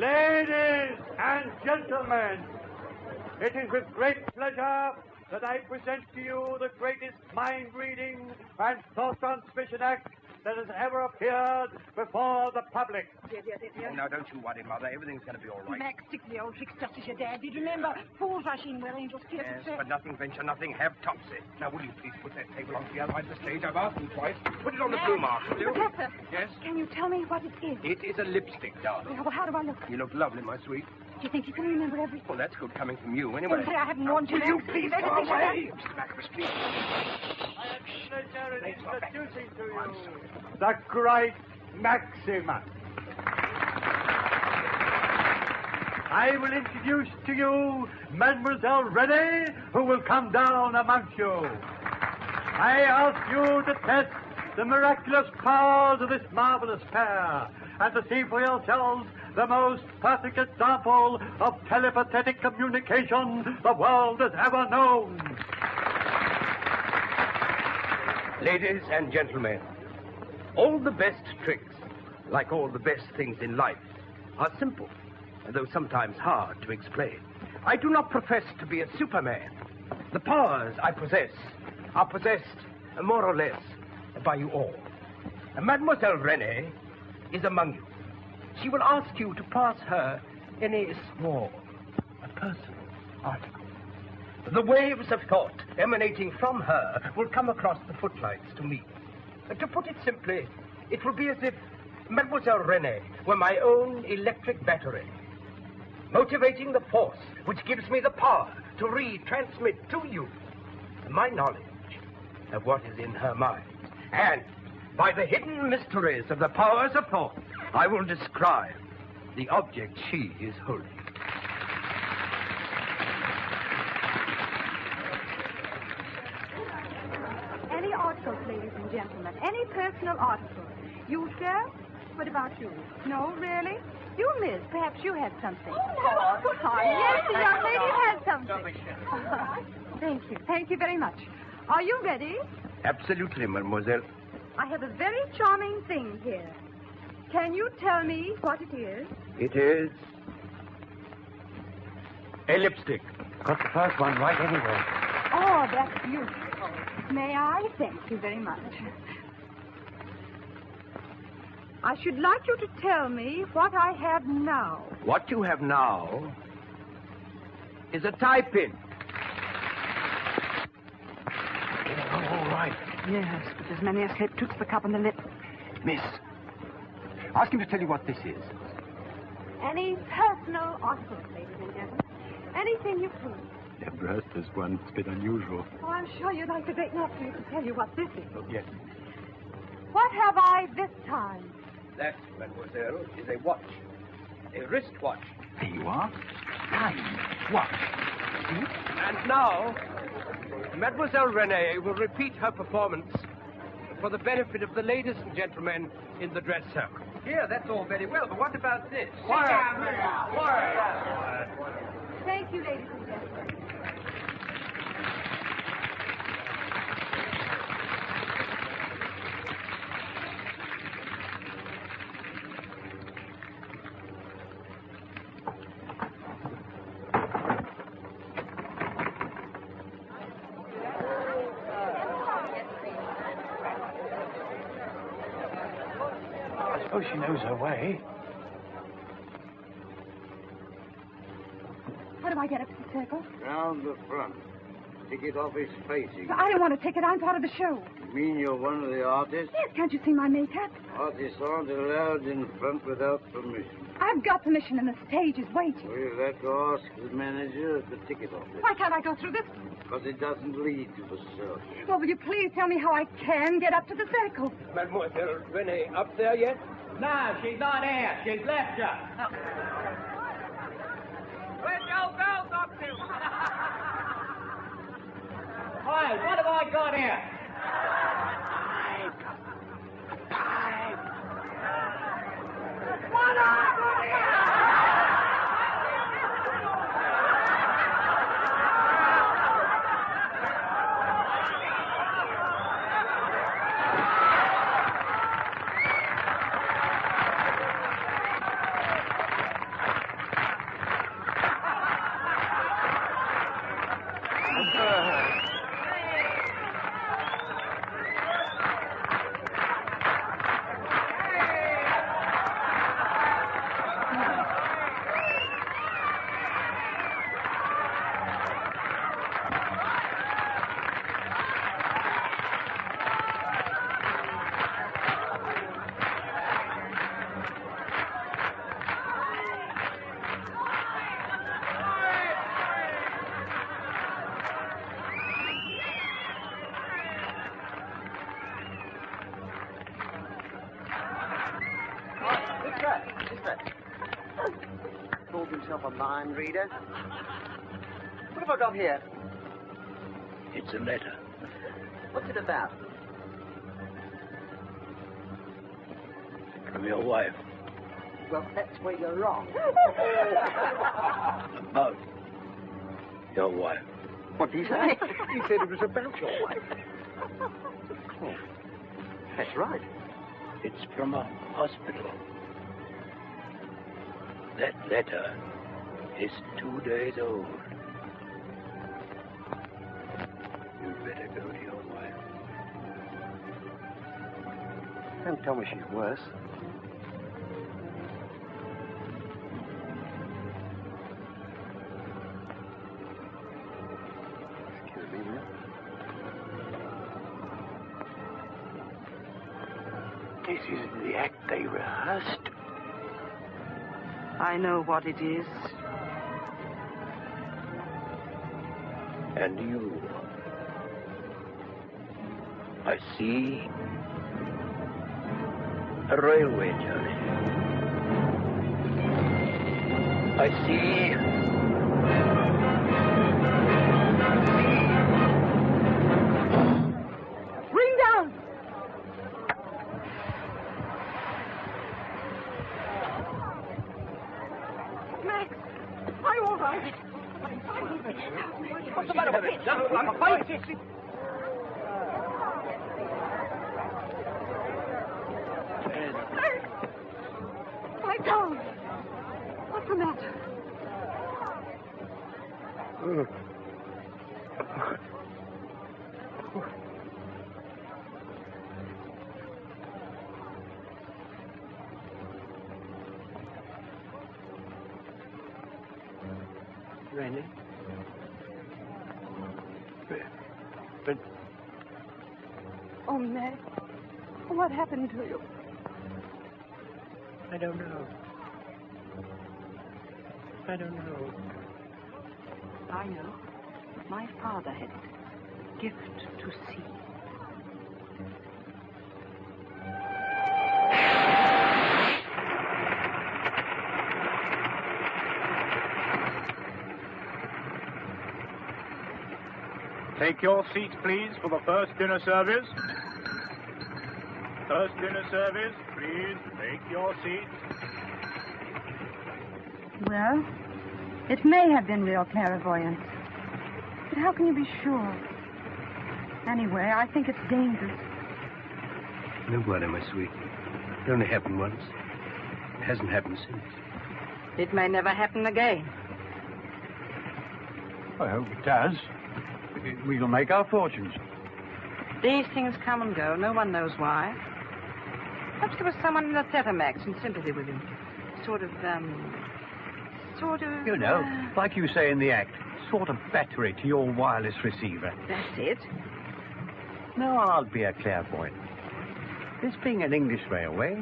Ladies and gentlemen, it is with great pleasure that I present to you the greatest mind-reading and thought-transmission act that has ever appeared before the public. Yes. Oh, now, don't you worry, Mother. Everything's going to be all right. Max, stick to the old tricks just as your dad did. Remember, fools rush in where angels fear Yes, success. but nothing venture, nothing have topsy. Now, will you please put that table on the other side of the stage? I've asked you twice. Put it on the blue mark, will you? Professor. Yes? Can you tell me what it is? It is a lipstick, darling. Well, how do I look? You look lovely, my sweet. Do you think you can remember everything? Well, that's good coming from you, anyway. Say I haven't warned you. Will you please go away? Everything Mr. Macaris, please. I have the pleasure in introducing to you the great Maximus. I will introduce to you Mademoiselle Renee, who will come down amongst you. I ask you to test the miraculous powers of this marvelous pair and to see for yourselves the most perfect example of telepathetic communication the world has ever known. Ladies and gentlemen, all the best tricks, like all the best things in life, are simple, though sometimes hard to explain. I do not profess to be a Superman. The powers I possess are possessed, more or less, by you all. Mademoiselle Renee is among you. She will ask you to pass her any small, personal article. The waves of thought emanating from her will come across the footlights to me. To put it simply, it will be as if Mademoiselle Renee were my own electric battery, motivating the force which gives me the power to retransmit to you my knowledge of what is in her mind. And by the hidden mysteries of the powers of thought, I will describe the object she is holding. Any articles, ladies and gentlemen. Any personal articles. You, sir? What about you? No, really? You, miss. Perhaps you had something. Oh, no. Yes, the young lady has something. Thank you. Thank you very much. Are you ready? Absolutely, mademoiselle. I have a very charming thing here. Can you tell me what it is? It is a lipstick. Got the first one right anyway. Oh, that's beautiful. May I? Thank you very much. I should like you to tell me what I have now. What you have now is a tie pin. All right. Yes, but there's many a slip twixt the cup and the lip. Miss, ask him to tell you what this is. Any personal articles, ladies and gentlemen. Anything you please. Perhaps this one's a bit unusual. Oh, I'm sure you'd like the great nephew to tell you what this is. Oh, yes. What have I this time? That, mademoiselle, is a watch. A wristwatch. There you are. Time. Watch. See? And now, Mademoiselle Renee will repeat her performance for the benefit of the ladies and gentlemen in the dress circle. Here, that's all very well, but what about this? Thank you, ladies and gentlemen. Oh, she knows her way. How do I get up to the circle? Round the front. Ticket office facing. I don't want a ticket. I'm part of the show. You mean you're one of the artists? Yes, can't you see my makeup? Artists aren't allowed in front without permission. I've got permission and the stage is waiting. Well, you'll have to ask the manager at the ticket office. Why can't I go through this? Because it doesn't lead to the circle. Well, will you please tell me how I can get up to the circle? Mademoiselle Renee up there yet? No, she's not here. She's left you. Where's your bells up to? Hi, what have I got here? What have I got here? himself a mind reader. What have I got here? It's a letter. What's it about? From your wife. Well, that's where you're wrong. About your wife. What did he say? He said it was about your wife. Oh, that's right. It's from a hospital. That letter is 2 days old. You better go to your wife. Don't tell me she's worse. Excuse me, will you? This isn't the act they rehearsed. I know what it is. And you, I see a railway journey. I see Ring down! Max, are you all right? What's the matter with it? I'm fighting. Lie down. What's the matter? Randy? But Oh, Max, what happened to you? I don't know. I don't know. I know. My father had it. Gift to see. Take your seats, please, for the first dinner service. First dinner service, please, take your seats. Well, it may have been real clairvoyance. But how can you be sure? Anyway, I think it's dangerous. No wonder, my sweet. It only happened once. It hasn't happened since. It may never happen again. I hope it does. We'll make our fortunes. These things come and go. No one knows why. Perhaps there was someone in the theater, Max, in sympathy with him. Sort of... You know, like you say in the act, sort of battery to your wireless receiver. That's it. Now I'll be a clairvoyant. This being an English railway,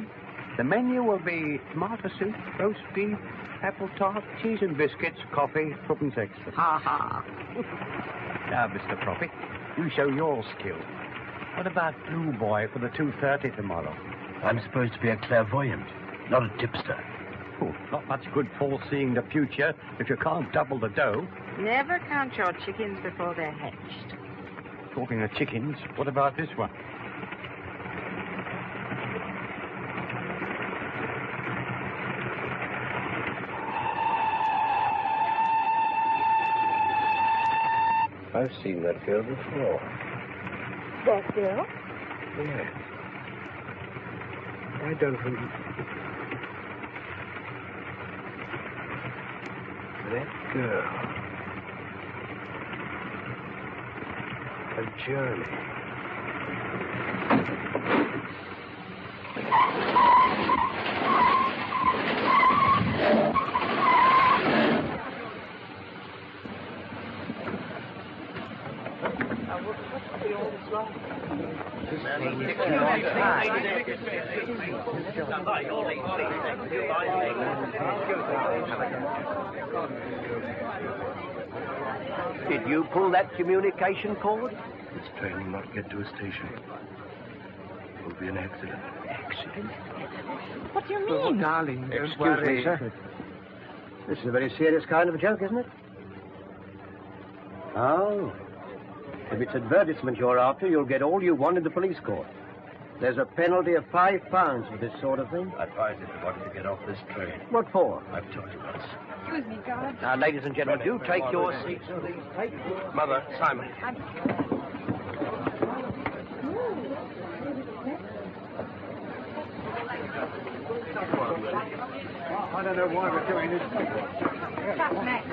the menu will be tomato soup, roast beef, apple tart, cheese and biscuits, coffee, tuppence extra. Ha ha. Now, Mr. Prophet, you show your skill. What about Blue Boy for the 2:30 tomorrow? I'm supposed to be a clairvoyant, not a tipster. Oh, not much good foreseeing the future if you can't double the dough. Never count your chickens before they're hatched. Talking of chickens, what about this one? I've seen that girl before. That girl? Yeah. I don't remember. That girl. A journey. Did you pull that communication cord? This train will not get to a station. It will be an accident. Accident? What do you mean? Oh, darling, don't worry. Me, sir. This is a very serious kind of a joke, isn't it? Oh. If it's advertisement you're after, you'll get all you want in the police court. There's a penalty of £5 for this sort of thing. I advise everybody to get off this train. What for? I've told you once. Excuse me, guard. Now, ladies and gentlemen, do take your seats, please. Take Mother, Simon. I don't know why we're doing this. That's Max.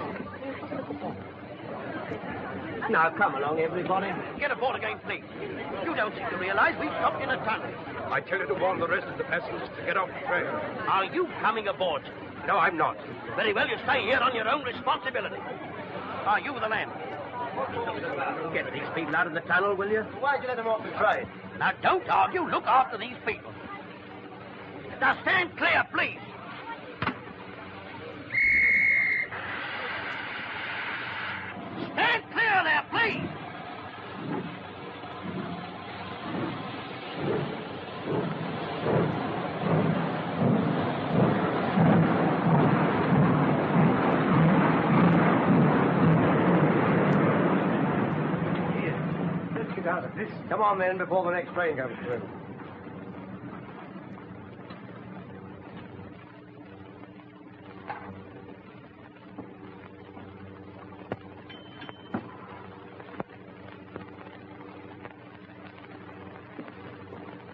Now, come along, everybody. Get aboard again, please. You don't seem to realize we've stopped in a tunnel. I tell you to warn the rest of the passengers to get off the train. Are you coming aboard? No, I'm not. Very well, you stay here on your own responsibility. Are you the land? Get these people out of the tunnel, will you? Why'd you let them off the train? Now, don't argue. Look after these people. Now, stand clear, please. Stand clear there, please. Let's get out of this. Come on, then, before the next train comes through.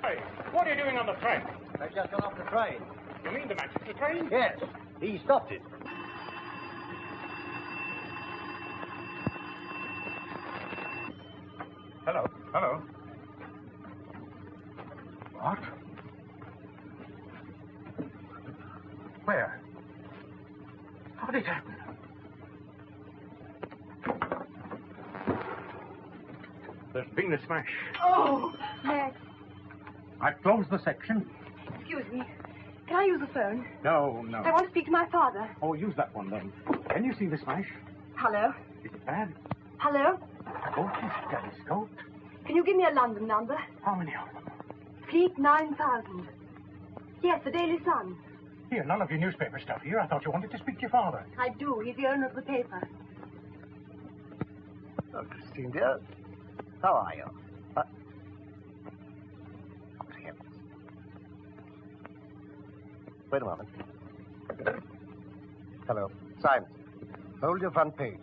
Hey, what are you doing on the train? I've just got off the train. You mean the Manchester train? Yes, he stopped it. Hello. Hello. What? Where? How did it happen? There's been a smash. Oh, Max. I've closed the section. Excuse me. Can I use the phone? No, no. I want to speak to my father. Oh, use that one then. Can you see the smash? Hello? Is it bad? Hello? Oh, it's telescoped. Can you give me a London number? How many of them? Fleet 9000. Yes, the Daily Sun. Here, none of your newspaper stuff here. I thought you wanted to speak to your father. I do. He's the owner of the paper. Oh, Christine, dear. How are you? Wait a moment. Hello. Simon, hold your front page.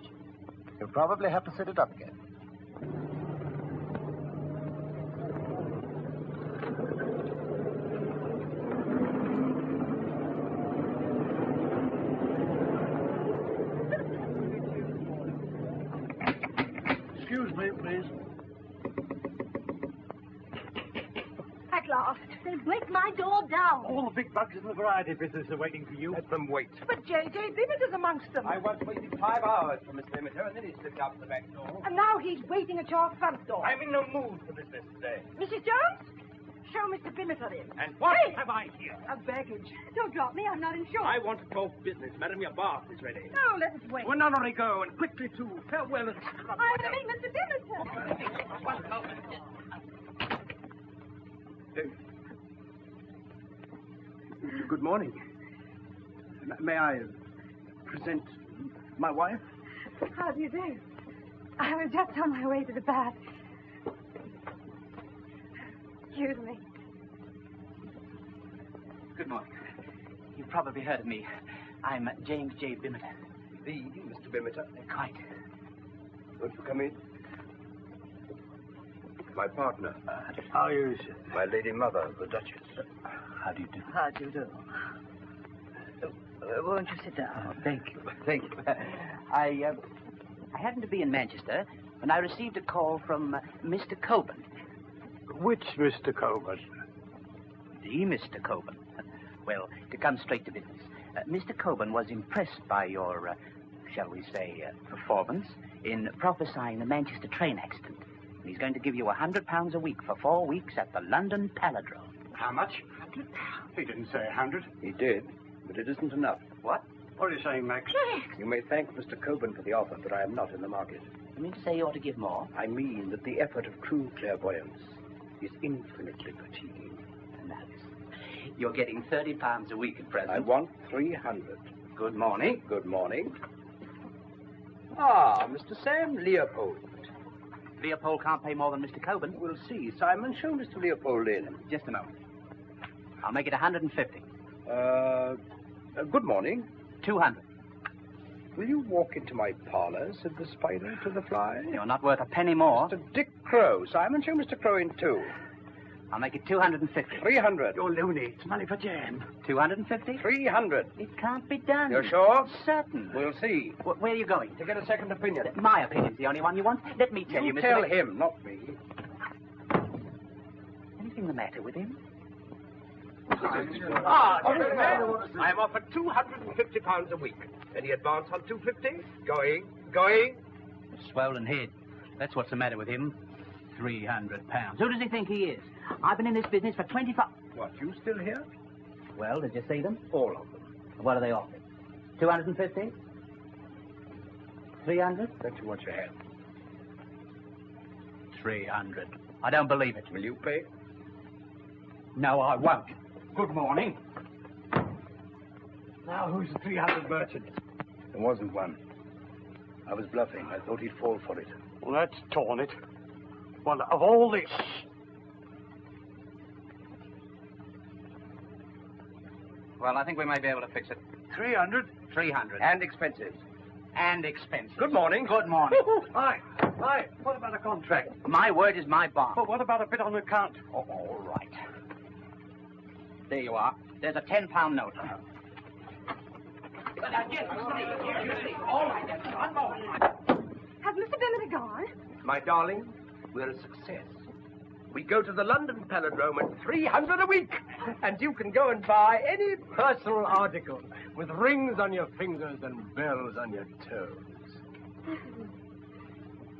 You'll probably have to set it up again. Excuse me, please. At last. They break my door down. All the big bugs in the variety business are waiting for you. Let them wait. But J.J. Bennett is amongst them. I once waited 5 hours for Miss Limiter, and then he slipped out the back door. And now he's waiting at your front door. I'm in no mood for business today. Mrs. Jones? Show Mr. Bennett in. And what Hey! have I here? A baggage. Don't drop me. I'm not insured. I want to talk business. Madam, your bath is ready. No, let us wait. Well, not only go, and quickly, too. Farewell and... I want to meet Mr. Bennett. One moment. Good morning. May I present my wife? How do you do? I was just on my way to the bath. Excuse me. Good morning. You've probably heard of me. I'm James J. Bimmerton. The Mr. Bimmerton. Quite. Won't you come in? My partner. How are you, sir? My lady mother, the Duchess. How do you do? How do you do? Won't you sit down? Oh, thank you. Thank you. I happened to be in Manchester when I received a call from Mr. Coburn. Which Mr. Coburn? The Mr. Coburn. Well, to come straight to business, Mr. Coburn was impressed by your, shall we say, performance in prophesying the Manchester train accident. And he's going to give you £100 a week for 4 weeks at the London Palindrome. How much? He didn't say 100. He did, but it isn't enough. What? What are you saying, Max? You may thank Mr. Coburn for the offer, but I am not in the market. You mean to say you ought to give more? I mean that the effort of true clairvoyance is infinitely fatiguing. Nuts. You're getting £30 a week at present. I want 300. Good morning. Good morning. Ah, Mr. Sam Leopold. Leopold can't pay more than Mr. Coburn. We'll see. Simon, show Mr. Leopold in. Just a moment. I'll make it 150. Good morning. 200. Will you walk into my parlor, said the spider to the fly. You're not worth a penny more. Mr. Dick Crow. Simon, show Mr. Crow in too. I'll make it 250. 300. You're loony. It's money for jam. 250? 300. It can't be done. You're sure? Certain. We'll see. Where are you going? To get a second opinion. My opinion's the only one you want. Let me tell you, Mr. Tell him, not me. Anything the matter with him? Gentlemen, I'm offered £250 a week. Any advance on 250? Going. Swollen head. That's what's the matter with him. £300. Who does he think he is? I've been in this business for 25... What, you still here? Well, did you see them? All of them. What are they offering? 250? 300? Bet you what you have. 300. I don't believe it. Will you pay? No, I won't. Good morning. Now, who's the 300 merchant? There wasn't one. I was bluffing. I thought he'd fall for it. Well, that's torn it. Well, of all the... Well, I think we may be able to fix it. 300? 300. And expenses. And expenses. Good morning. Good morning. Aye. What about a contract? My word is my bond. Well, what about a bit on account? Oh, all right. There you are. There's a £10 note. All right, then. One more. Has Mr. Bennett gone? My darling, we're a success. We go to the London Palindrome at 300 a week. And you can go and buy any personal article with rings on your fingers and bells on your toes.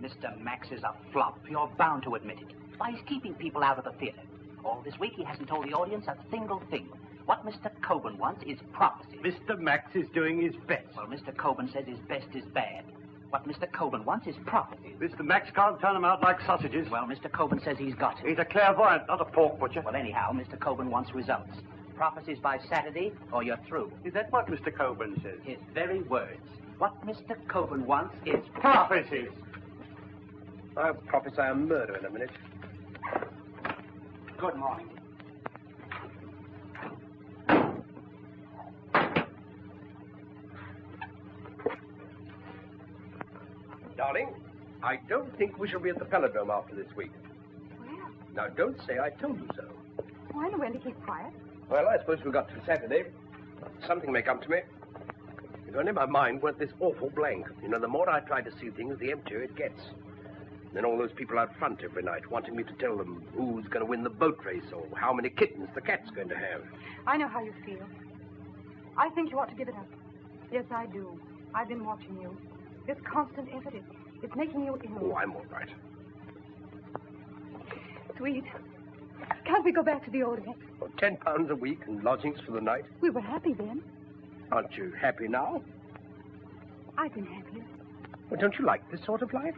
Mr. Max is a flop. You're bound to admit it. Why, he's keeping people out of the theater. All this week, he hasn't told the audience a single thing. What Mr. Coburn wants is prophecy. Mr. Max is doing his best. Well, Mr. Coburn says his best is bad. What Mr. Coburn wants is prophecy. Mr. Max can't turn them out like sausages. Well, Mr. Coburn says he's got it. He's a clairvoyant, not a pork butcher. Well, anyhow, Mr. Coburn wants results. Prophecies by Saturday, or you're through. Is that what Mr. Coburn says? His very words. What Mr. Coburn wants is Prophecies. I'll prophesy a murder in a minute. Good morning. Darling, I don't think we shall be at the Palindrome after this week. Well, Now, don't say I told you so. I know when to keep quiet. Well, I suppose we've got till Saturday. Something may come to me. If only my mind weren't this awful blank. You know, the more I try to see things, the emptier it gets. And then all those people out front every night wanting me to tell them who's going to win the boat race or how many kittens the cat's going to have. I know how you feel. I think you ought to give it up. Yes, I do. I've been watching you. This constant effort, it's making you ill. Oh, I'm all right. Sweet. Can't we go back to the old days? Oh, £10 a week and lodgings for the night. We were happy then. Aren't you happy now? I've been happier. Well, don't you like this sort of life?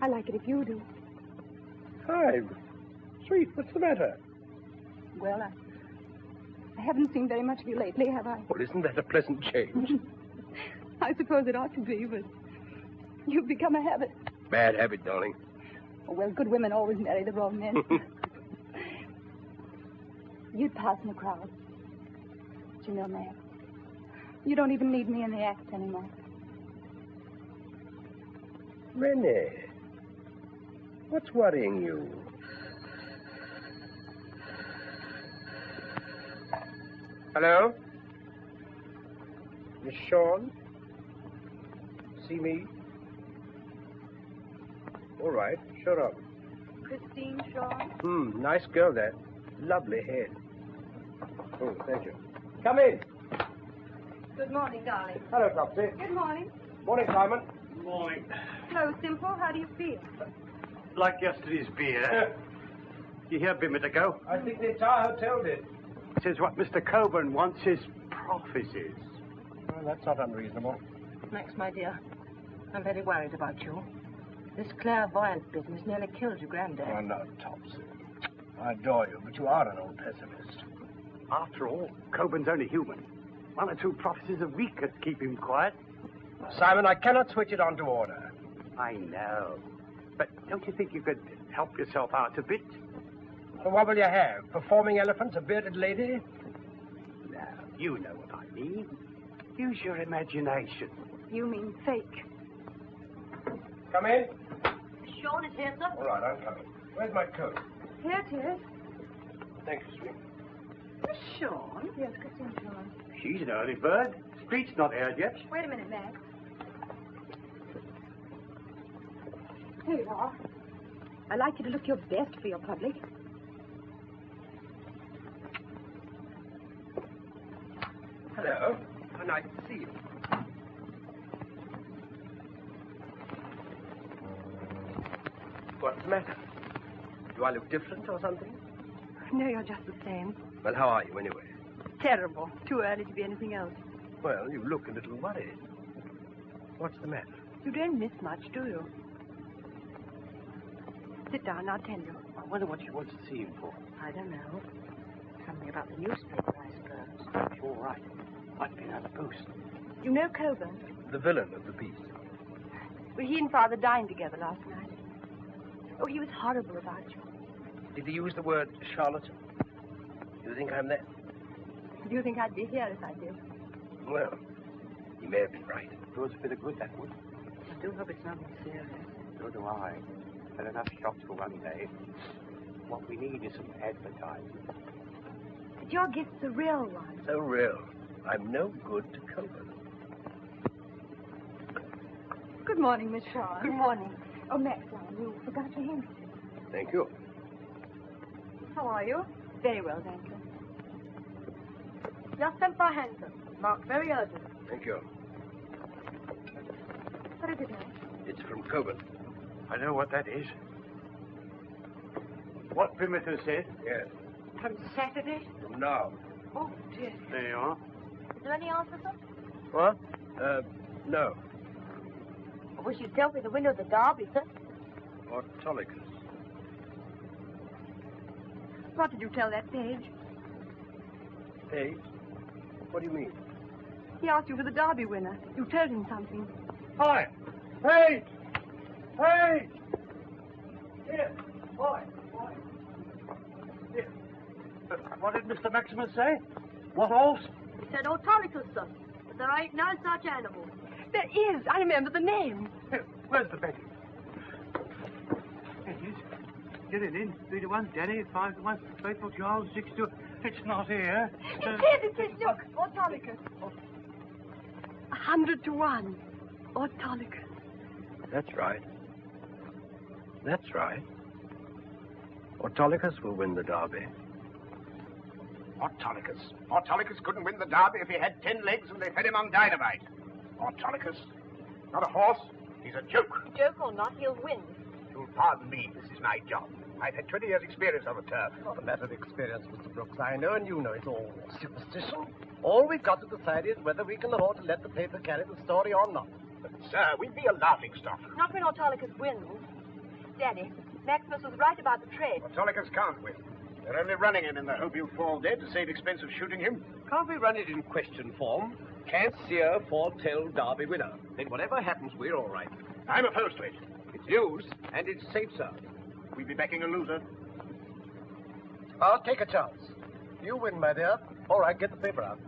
I like it if you do. Hi. Sweet, what's the matter? Well, I haven't seen very much of you lately, have I? Well, isn't that a pleasant change? I suppose it ought to be, but you've become a habit. Bad habit, darling. Oh, well, good women always marry the wrong men. You'd pass in the crowd. But you know, Max, you don't even need me in the act anymore. Renee, what's worrying you? Hello? Miss Shawn? See me? All right, sure up. Christine Shaw? Nice girl, that. Lovely head. Oh, thank you. Come in. Good morning, darling. Hello, Topsy. Good morning. Morning, Simon. Morning. Hello, Simple. How do you feel? Like yesterday's beer. You hear Bimmett ago? I think the entire hotel did. Says what Mr. Coburn wants is prophecies. Well, that's not unreasonable. Max, my dear, I'm very worried about you. This clairvoyant business nearly killed your granddad. Oh, no, Topsy. I adore you, but you are an old pessimist. After all, Coburn's only human. 1 or 2 prophecies a week could keep him quiet. Simon, I cannot switch it on to order. I know. But don't you think you could help yourself out a bit? Well, what will you have? Performing elephants, a bearded lady? No, you know what I mean. Use your imagination. You mean fake. Come in. Sean is here, sir. All right, I'm coming. Where's my coat? Here it is. Thank you, sweet. Miss Sean? Yes, Christine Sean. She's an early bird. Street's not aired yet. Wait a minute, Max. Here you are. I'd like you to look your best for your public. Hello. How nice to see you. What's the matter? Do I look different or something? No, you're just the same. Well, how are you anyway? Terrible. Too early to be anything else. Well, you look a little worried. What's the matter? You don't miss much, do you? Sit down, I'll tell you. I wonder what she wants to see him for. I don't know. Something about the newspaper, I suppose. All right. Might be another post. You know Coburn? The villain of the piece. Well, he and Father dined together last night. Oh, he was horrible about you. Did he use the word charlatan? Do you think I'm that? Do you think I'd be here if I did? Well, he may have been right. Do us a bit of good, that would. I do hope it's nothing serious. So do I. Had enough shots for one day. What we need is some advertising. But your gift's a real one. So real. I'm no good to Coburn. Good morning, Miss Shaw. Good morning. Oh, Max, you forgot your hand. Thank you. How are you? Very well, thank you. Just sent by Hanson. Marked very urgent. Thank you. What is it, Max? It's from Coburn. I know what that is. What Primitive said? Yes. From Saturday? From now. Oh, dear. There you are. Is there any answer, sir? What? No. I wish you'd tell me the winner of the derby, sir. Autolycus. What did you tell that page? Page? What do you mean? He asked you for the derby winner. You told him something. Hi! Hey! Hey! Here! Boy! Boy! Here. What did Mr. Maximus say? What else? He said Autolycus, sir. But there ain't no such animal. There is. I remember the name. Here, where's the betting? It is. Get it in. 3 to 1, Danny, 5 to 1, Faithful Charles, 6 to... It's not here. It is. Look, Autolycus. 100 to 1. Autolycus. That's right. That's right. Autolycus will win the derby. Autolycus. Autolycus couldn't win the derby if he had 10 legs and they fed him on dynamite. Autolycus. Not a horse. He's a joke. Joke or not, he'll win. You'll pardon me. This is my job. I've had 20 years' experience on the turf. Not a matter of experience, Mr. Brooks. I know and you know it's all superstition. All we've got to decide is whether we can afford to let the paper carry the story or not. But, sir, we'd be a laughing stock. Not when Autolycus wins. Daddy, Maximus was right about the trade. Autolycus can't win. They're only running him in the hope he'll fall dead to save expense of shooting him. Can't we run it in question form? Can't seer foretell derby winner. Then whatever happens, we're all right. I'm opposed to it. It's news, and it's safe, sir. We'd be backing a loser. I'll take a chance. You win, my dear. All right, get the paper out.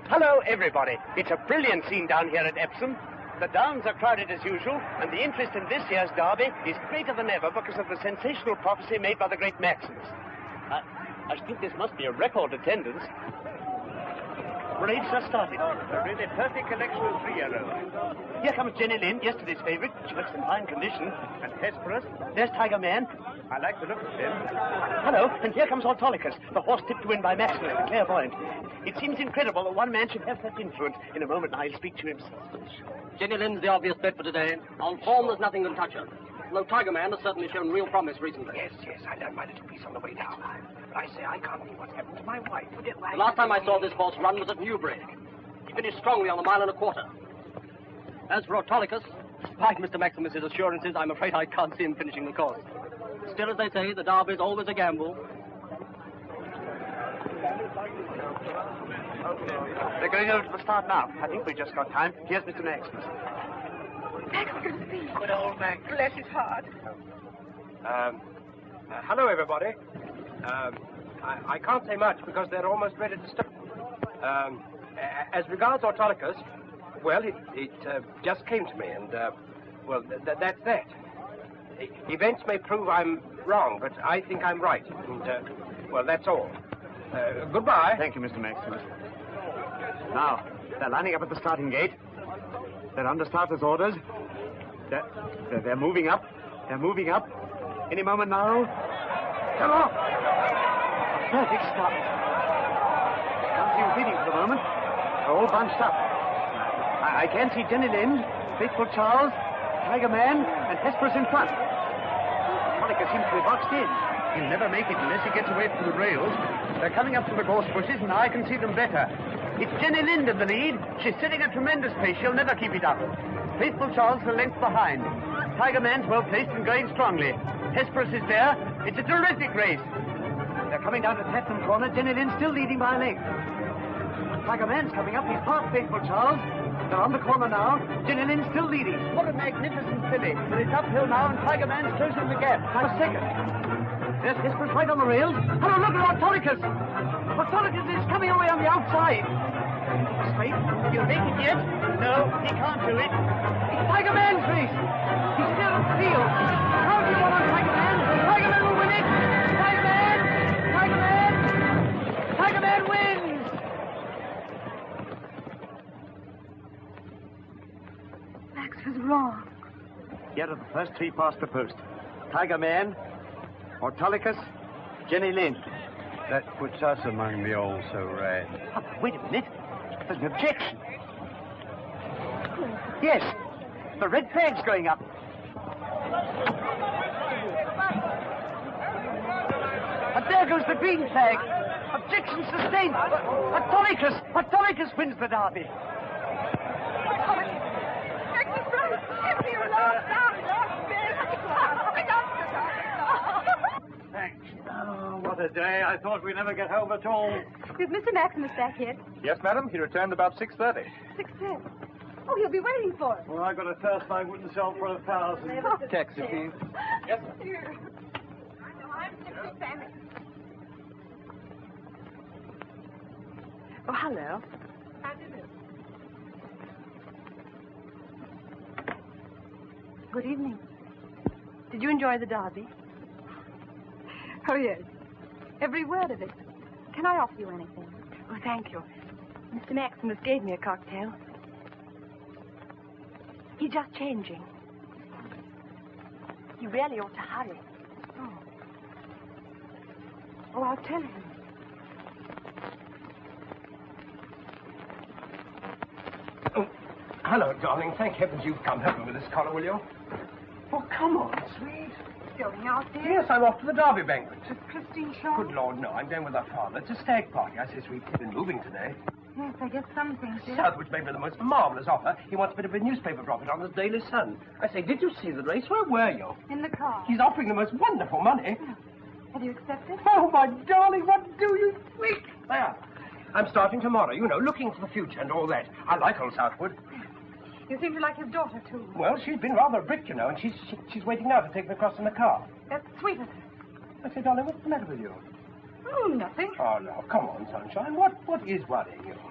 Hello, everybody. It's a brilliant scene down here at Epsom. The downs are crowded as usual, and the interest in this year's derby is greater than ever because of the sensational prophecy made by the great Maximus. I think this must be a record attendance. Parade's just started. A really perfect collection of 3-year-olds. Here comes Jenny Lind, yesterday's favorite. She looks in fine condition. And Hesperus. There's Tiger Man. I like the look of him. Hello, and here comes Autolycus, the horse tipped to win by Maximus, the clairvoyant. It seems incredible that one man should have such influence. In a moment, I'll speak to him. Jenny Lind's the obvious bet for today. On form, there's nothing can touch her. Though Tiger Man has certainly shown real promise recently. Yes, I learned my little piece on the way down. But I say I can't think what's happened to my wife. The last time I saw this horse run was at Newbury. He finished strongly on the 1.25 miles. As for Autolycus, despite Mr. Maximus's assurances, I'm afraid I can't see him finishing the course. Still, as they say, the derby's always a gamble. They're going over to the start now. I think we just got time. Here's Mr. Maximus. Max is going to speak. Good old Max. Bless his heart. Hello, everybody. I can't say much because they're almost ready to start. As regards Autolycus, well, it just came to me, and, that's that. Events may prove I'm wrong, but I think I'm right, and, that's all. Goodbye. Thank you, Mr. Maximus. Now, they're lining up at the starting gate. They're under starter's orders. They're moving up. They're moving up. Any moment now. Come on! A perfect start. Can't see him feeding for the moment. They're all bunched up. I can see Jenny Lind, Faithful Charles, Tiger Man, and Hesperus in front. Monica seems to be boxed in. He'll never make it unless he gets away from the rails. They're coming up from the gorse bushes, and I can see them better. It's Jenny Lind in the lead. She's setting a tremendous pace. She'll never keep it up. Faithful Charles a length behind. Tiger Man's well placed and going strongly. Hesperus is there. It's a terrific race. They're coming down to Tatnam Corner. Jenny Lind still leading by a length. Tiger Man's coming up. He's past Faithful Charles. They're on the corner now. Jenny Lind still leading. What a magnificent filly. But it's uphill now, and Tiger Man's closing the gap. A second. There's Hesperus right on the rails. Hello, look at Autolycus. Autolycus is coming away on the outside. Straight. He'll make it yet? No, he can't do it. It's Tiger Man's race. He's still on the field. How do you want on Tiger Man? Tiger Man will win it. Tiger Man! Tiger Man! Tiger Man wins! Max was wrong. Here are the first three past the post. Tiger Man, Autolycus, Jenny Lind. That puts us among the also-ran. Oh, wait a minute. There's an objection. Yes, the red flag's going up. And there goes the green flag. Objection sustained. Autolycus wins the derby. Thanks. Oh, what a day. I thought we'd never get home at all. Is Mr. Maximus back yet? Yes, madam. He returned about 6:30. 6:30. Oh, he'll be waiting for us. Well, I got a thirst I wouldn't sell for 1,000. Taxi, please. Yes. Oh, hello. How do you do? Good evening. Did you enjoy the derby? Oh, yes. Every word of it. Can I offer you anything? Oh, thank you. Mr. Maximus gave me a cocktail. He's just changing. You really ought to hurry. Oh. Oh, I'll tell him. Oh, hello, darling. Thank heavens you've come. Help me with this collar, will you? Oh, come on, sweet. Going out there? Yes, I'm off to the Derby banquet. With Christine Shaw? Good Lord, no. I'm going with her father. It's a stag party. I say, sweet, he's been moving today. Yes, I guess some things did. Southwood's made me the most marvellous offer. He wants a bit of a newspaper profit on the Daily Sun. I say, did you see the race? Where were you? In the car. He's offering the most wonderful money. Have you accepted? Oh, my darling, what do you think? There. I'm starting tomorrow, you know, looking to the future and all that. I like old Southwood. You seem to like his daughter, too. Well, she's been rather a brick, you know, and she's waiting now to take me across in the car. That's sweet of her. I say, darling, what's the matter with you? Oh, nothing. Oh, no, come on, sunshine. What is worrying you? Well,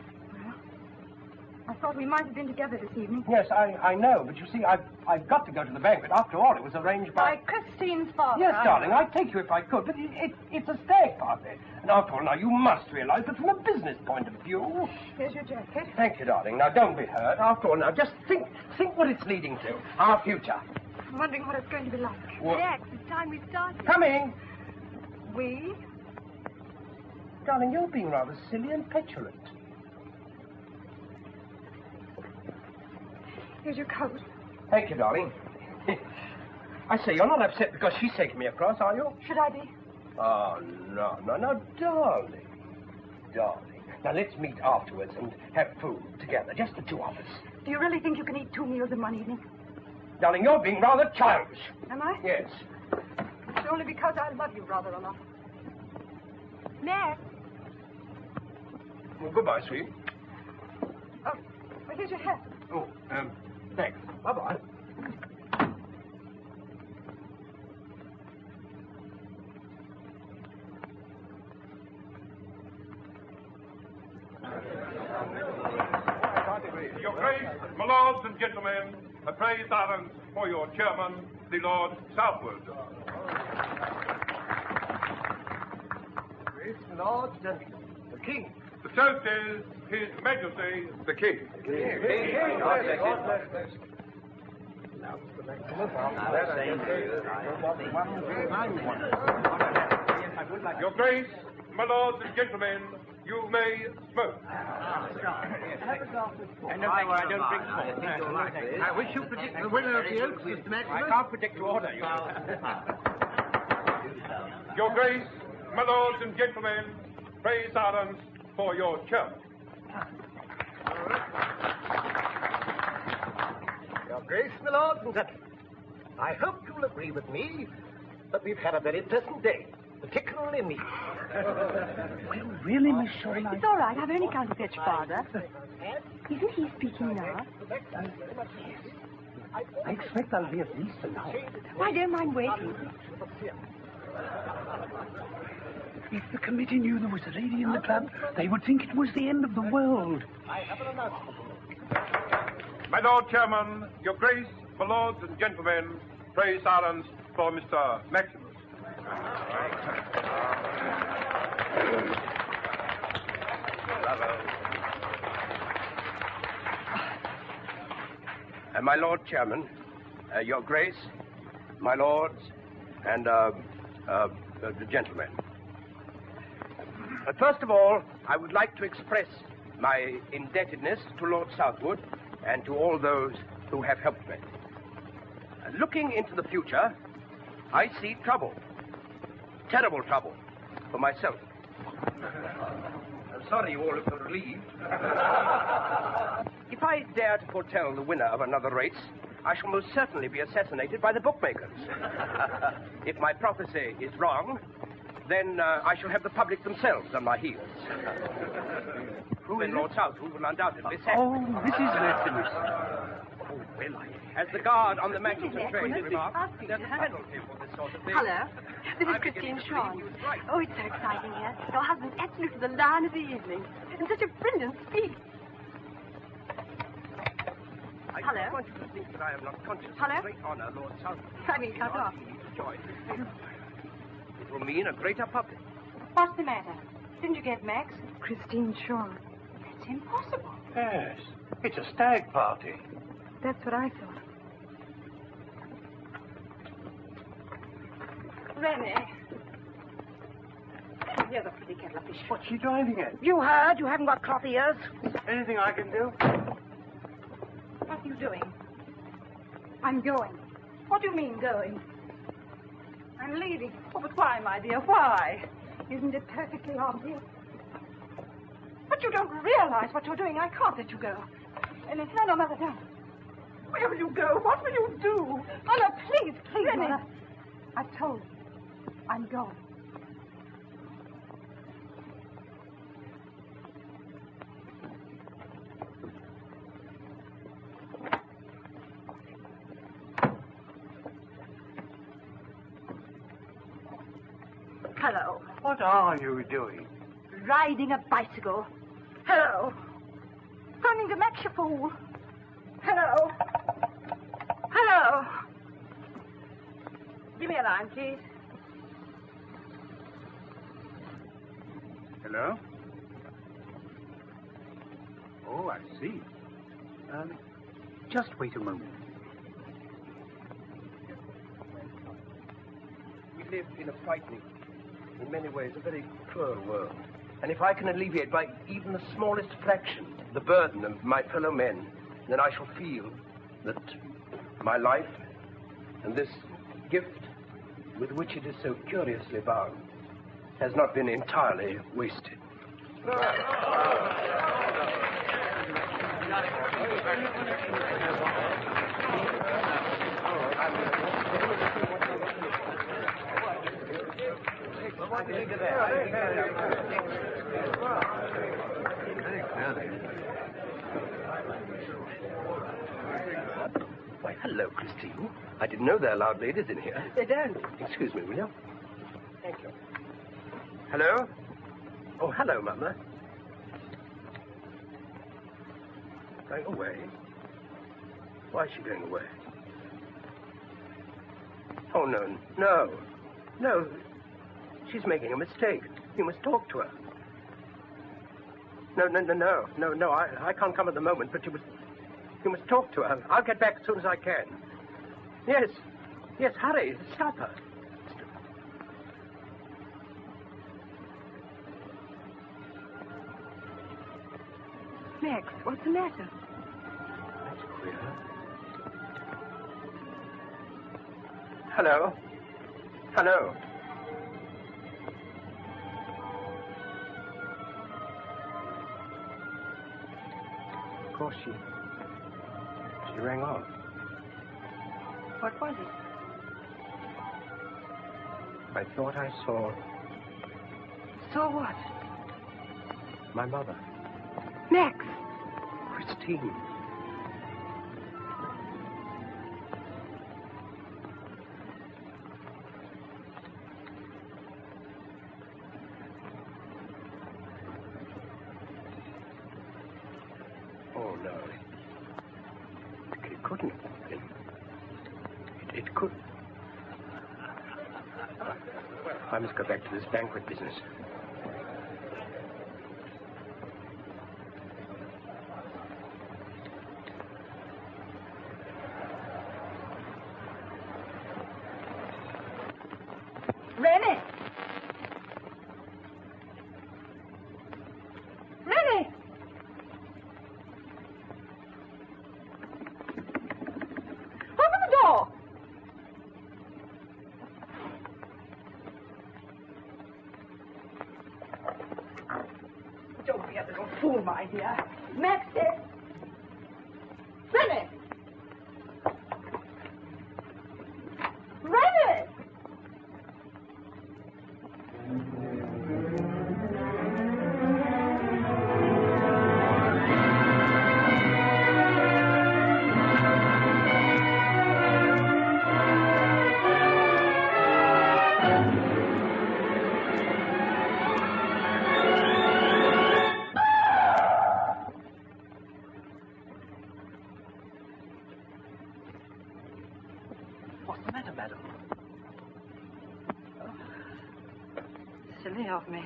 I thought we might have been together this evening. Yes, I know, but you see, I've got to go to the banquet. After all, it was arranged by... By Christine's father. Yes, darling, I'd take you if I could, but it's a stag party. And after all, now, you must realize that from a business point of view... Here's your jacket. Thank you, darling. Now, don't be hurt. After all, now, just think what it's leading to. Our future. I'm wondering what it's going to be like. What? Jax, it's time we started. Coming! We? Darling, you're being rather silly and petulant. Here's your coat. Thank you, darling. I say, you're not upset because she's taking me across, are you? Should I be? Oh, no, darling. Darling. Now, let's meet afterwards and have food together, just the two of us. Do you really think you can eat 2 meals in one evening? Darling, you're being rather childish. Am I? Yes. It's only because I love you rather a lot. Max, Well, goodbye, sweet. Oh, well, here's your hat. Oh, thanks. Bye-bye. Your Grace, my lords and gentlemen, a praise silence for your chairman, the Lord Southward. Grace, Lord, gentlemen, the King. The toast is His Majesty the King. Your Grace, my lords and gentlemen, you may smoke. No, I don't drink smoke. I wish you predict the winner of the Oaks, Mr. Maximus. I can't predict your order, Your Grace, my lords and gentlemen, praise silence for your chairman. Your Grace, my lords and gentlemen, I hope you'll agree with me that we've had a very pleasant day, particularly me. Well, really, Miss Shorty? It's all right. I've only come to fetch Father. Isn't he speaking now? I expect I'll be at least an hour. I don't mind waiting. If the committee knew there was a lady in the club, they would think it was the end of the world. I have an announcement. My Lord Chairman, Your Grace, my lords and gentlemen, praise silence for Mr. Maximus. My Lord Chairman, Your Grace, my lords, and the gentlemen. First of all, I would like to express my indebtedness to Lord Southwood and to all those who have helped me. Looking into the future, I see trouble. Terrible trouble for myself. I'm sorry you all look so relieved. If I dare to foretell the winner of another race, I shall most certainly be assassinated by the bookmakers. If my prophecy is wrong, then I shall have the public themselves on my heels. Then Lord Southwood will undoubtedly say... Oh, Mrs. Maximus. Oh, well, as the guard on the Maximus train remarked, there's a penalty for this sort of thing. Hello. This is Christine Shaw. Oh, it's so exciting here. Your husband's absolutely the lion of the evening. And such a brilliant speech. I Hello? don't want you to think that I am not conscious Hello? of great honor, Lord Southwood. I mean, cut off. It will mean a greater public. What's the matter? Didn't you get Max? Christine Shaw. That's impossible. Yes, it's a stag party. That's what I thought. Rennie. Here's a pretty kettle of fish. What's she driving at? You heard? You haven't got cloth ears. Anything I can do? What are you doing? I'm going. What do you mean, going? I'm leaving. Oh, but why, my dear? Why? Isn't it perfectly obvious? But you don't realize what you're doing. I can't let you go. And it's no, Mother, don't. Where will you go? What will you do? Oh, no, please, Rennie. Mother. I've told you. I'm going. Hello. What are you doing? Riding a bicycle. Hello. Phoning to Max, you fool. Hello. Hello. Give me a line, please. Hello? Oh, I see. Just wait a moment. We live in a frightening, in many ways, a very cruel world. And if I can alleviate by even the smallest fraction the burden of my fellow men, then I shall feel that my life and this gift with which it is so curiously bound has not been entirely wasted. Why, hello, Christine. I didn't know there are loud ladies in here. They don't. Excuse me, will you? Thank you. Hello? Oh, hello, Mama. Going away? Why is she going away? Oh, no. She's making a mistake. You must talk to her. No. I can't come at the moment, but you must talk to her. I'll get back as soon as I can. Yes, hurry. Stop her. Max, what's the matter? That's queer. Hello? Of course, she rang off. What was it? I thought I saw Saw what? my mother, Max! Christine. Oh, no. It couldn't have been. It could. I must go back to this banquet business. Rennie! Rennie! Open the door! Don't be a little fool, my dear. Max said... Rennie! Rennie! What's the matter, madam? Silly of me.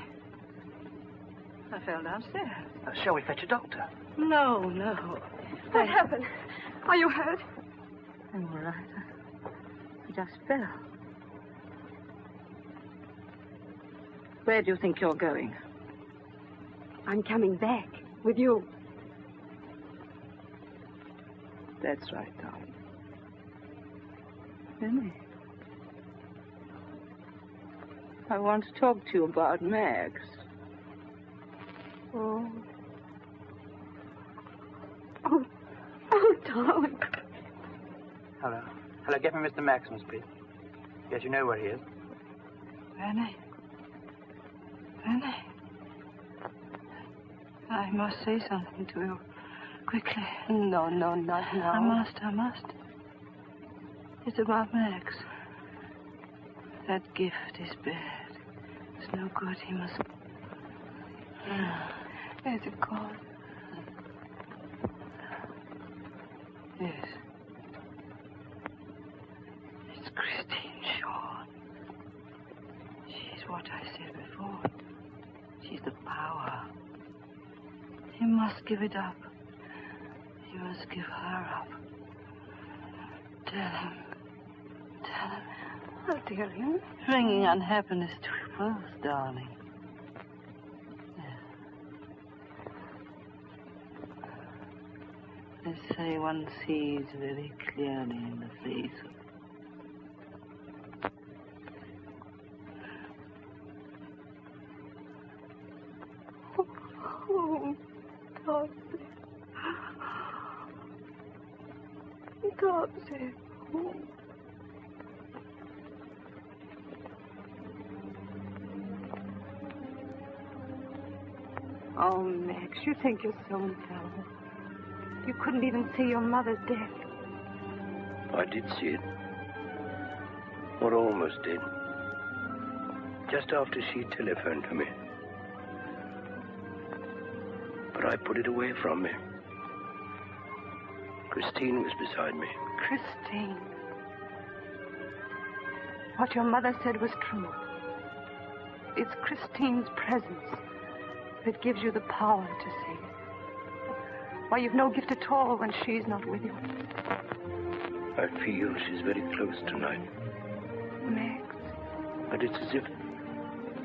I fell downstairs. Shall we fetch a doctor? No. What happened? Are you hurt? I'm all right. I just fell. Where do you think you're going? I'm coming back with you. That's right, darling. Rennie. I want to talk to you about Max. Oh, darling. Hello, get me Mr. Maximus, please. Yes, you know where he is. Rennie. I must say something to you. Quickly. No, not now. I must. It's about Max. That gift is bad. It's no good. He must... Is it gone? Yes. It's Christine Shaw. She's what I said before. She's the power. He must give it up. He must give her up. Tell him. I'll tell him. Bringing unhappiness to you both, darling. They say one sees very clearly in the face of... Oh, Topsy. Oh. Oh, Max, you think you're so infallible. You couldn't even see your mother's death. I did see it. Or almost did. Just after she telephoned to me. But I put it away from me. Christine was beside me. Christine. What your mother said was true. It's Christine's presence that gives you the power to see. Why, you've no gift at all when she's not with you. I feel she's very close tonight. Max. But it's as if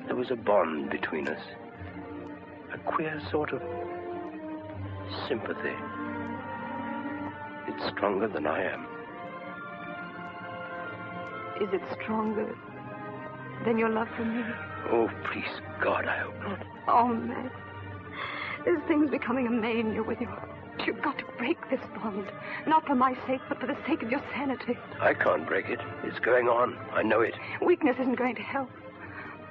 there was a bond between us. A queer sort of sympathy. It's stronger than I am. Is it stronger than your love for me? Oh, please, God, I hope not. Oh, Max. This thing's becoming a mania with you. You've got to break this bond. Not for my sake, but for the sake of your sanity. I can't break it. It's going on. I know it. Weakness isn't going to help.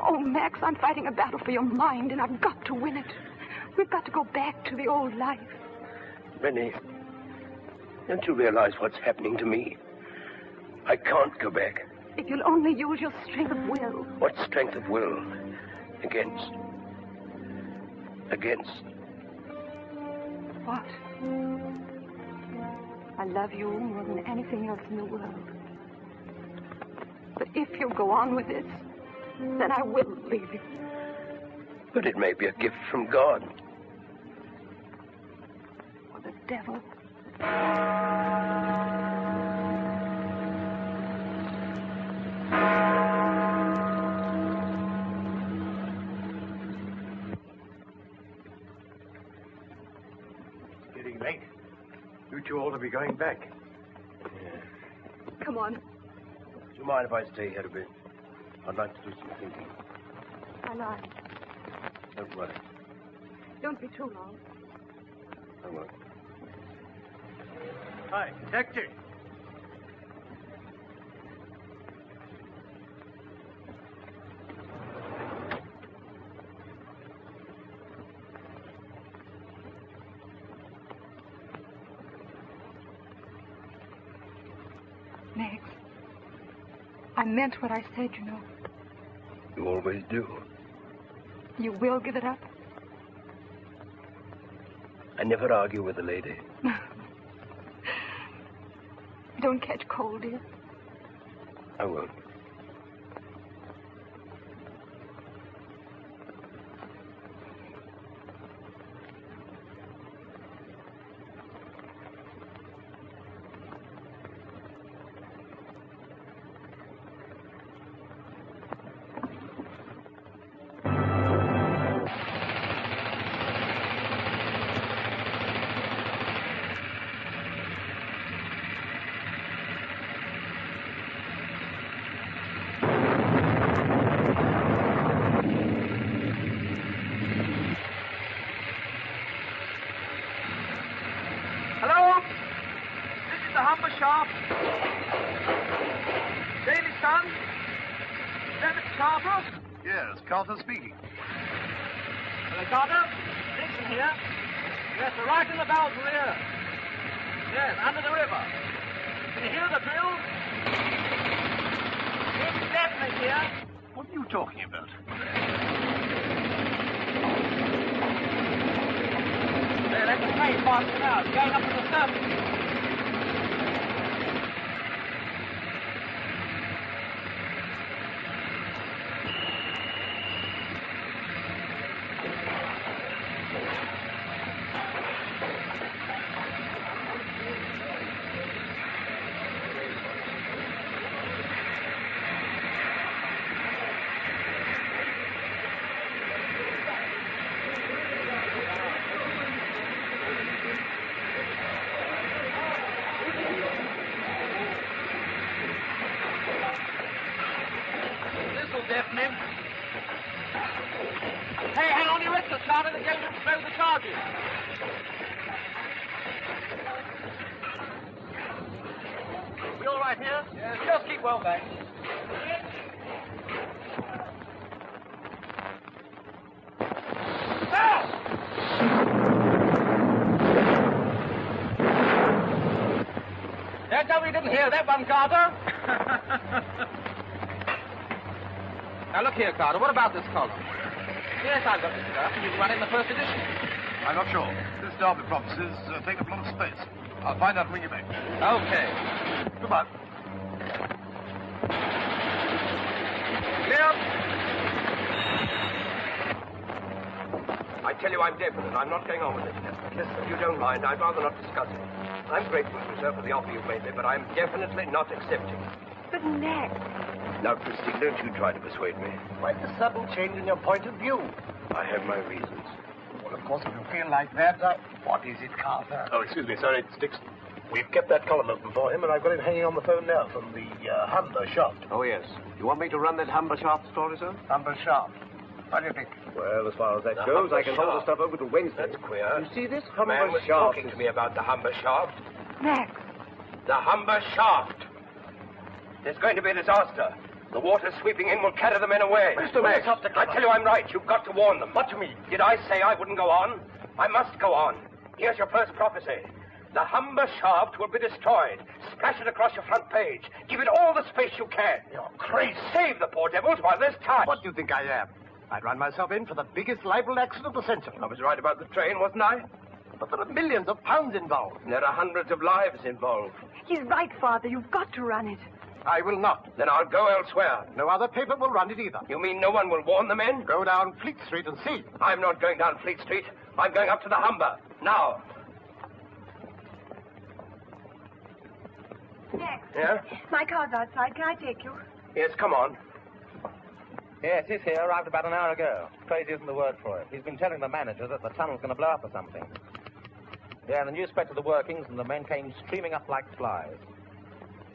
Oh, Max, I'm fighting a battle for your mind, and I've got to win it. We've got to go back to the old life. Rennie, don't you realize what's happening to me? I can't go back. If you'll only use your strength of will. What strength of will? Against... What? I love you more than anything else in the world. But if you go on with this, then I will leave you. But it may be a gift from God. Or the devil. Getting late. You two ought to be going back. Come on. Do you mind if I stay here a bit? I'd like to do some thinking. I lied. Don't worry. Don't be too long. I won't. Hi, detective. Max, I meant what I said, you know. You always do. You will give it up? I never argue with a lady. Don't catch cold, dear. I won't. Sharp? Davy, son? Is that Mr. Carter? Yes, Carter speaking. Hello, Carter. Dixon here. Yes, we're right in the valve rear. Yes, under the river. Can you hear the drill? It's deafening here. What are you talking about? There, that's the train passing out, going up to the surface. Hey, hang on your wrists, Carter. They're going to explode the charges. We all right here? Yes, just keep well back. Now! I tell you, you didn't hear that one, Carter. Now, look here, Carter. What about this column? Yes, I've got this stuff. You can run it in the first edition. I'm not sure. This Derby promises take up a lot of space. I'll find out and bring you back. Okay. Goodbye. Clear. I tell you, I'm definite. I'm not going on with it. Listen, if you don't mind, I'd rather not discuss it. I'm grateful to you, sir, for the offer you've made me, but I'm definitely not accepting. But Max... Now, Christine, don't you try to persuade me. Quite a sudden change in your point of view. I have my reasons. Well, of course, if you feel like that, what is it, Carter? Oh, excuse me, sir, it's Dixon. We've kept that column open for him, and I've got him hanging on the phone now from the Humber shaft. Oh, yes. You want me to run that Humber shaft story, sir? Humber shaft. What do you think? Well, as far as that goes, I can hold the stuff over to Wednesday. That's queer. You see, this The Humber man was shaft talking to me about the Humber shaft. Max. The Humber shaft. There's going to be a disaster. The water sweeping in will carry the men away. Mr. Max. I tell you I'm right. You've got to warn them. What do you mean? Did I say I wouldn't go on? I must go on. Here's your first prophecy. The Humber shaft will be destroyed. Splash it across your front page. Give it all the space you can. You're crazy. Save the poor devils while there's time. What do you think I am? I'd run myself in for the biggest libel accident of the century. I was right about the train, wasn't I? But there are millions of pounds involved. There are hundreds of lives involved. He's right, Father. You've got to run it. I will not. Then I'll go elsewhere. No other paper will run it either. You mean no one will warn the men? Go down Fleet Street and see. I'm not going down Fleet Street. I'm going up to the Humber. Now. Max. Yeah? My car's outside. Can I take you? Yes, come on. Yes, he's here. Arrived about an hour ago. Crazy isn't the word for it. He's been telling the manager that the tunnel's going to blow up or something. Yeah, the news spread to the workings, and the men came streaming up like flies.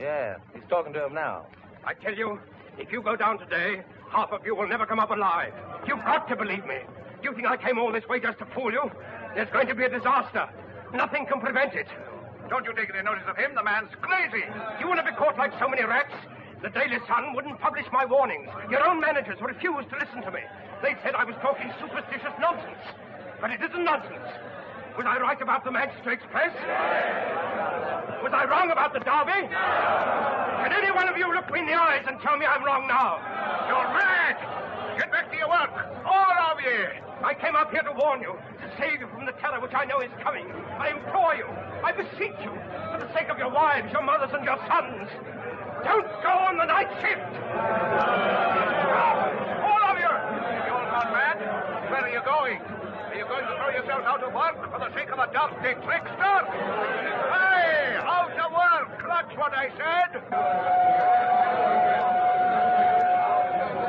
Yeah, he's talking to him now. I tell you, if you go down today, half of you will never come up alive. You've got to believe me. Do you think I came all this way just to fool you? There's going to be a disaster. Nothing can prevent it. Don't you take any notice of him? The man's crazy. You want to be caught like so many rats? The Daily Sun wouldn't publish my warnings. Your own managers refused to listen to me. They said I was talking superstitious nonsense. But it isn't nonsense. Was I right about the Manchester Express? Was I wrong about the Derby? Can any one of you look me in the eyes and tell me I'm wrong now? You're mad. Get back to your work. All of you. I came up here to warn you, to save you from the terror which I know is coming. I implore you, I beseech you, for the sake of your wives, your mothers, and your sons. Don't go on the night shift! All of you! You all gone mad? Where are you going? Are you going to throw yourself out of work for the sake of a dusty trickster? Hey, out of work! That's what I said!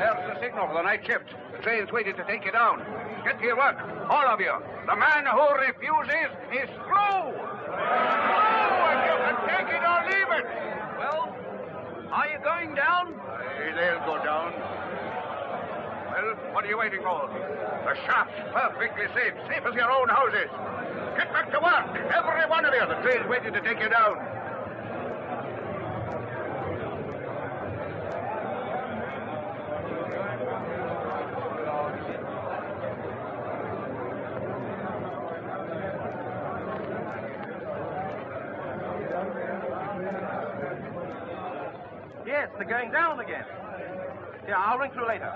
There's the signal for the night shift. The train's waiting to take you down. Get to your work, all of you. The man who refuses is through! Through, if you can take it or leave it! Well, are you going down? They'll go down. Well, what are you waiting for? The shaft's perfectly safe. Safe as your own houses. Get back to work, every one of you. The train's waiting to take you down. Yes, they're going down again. Yeah, I'll ring through later.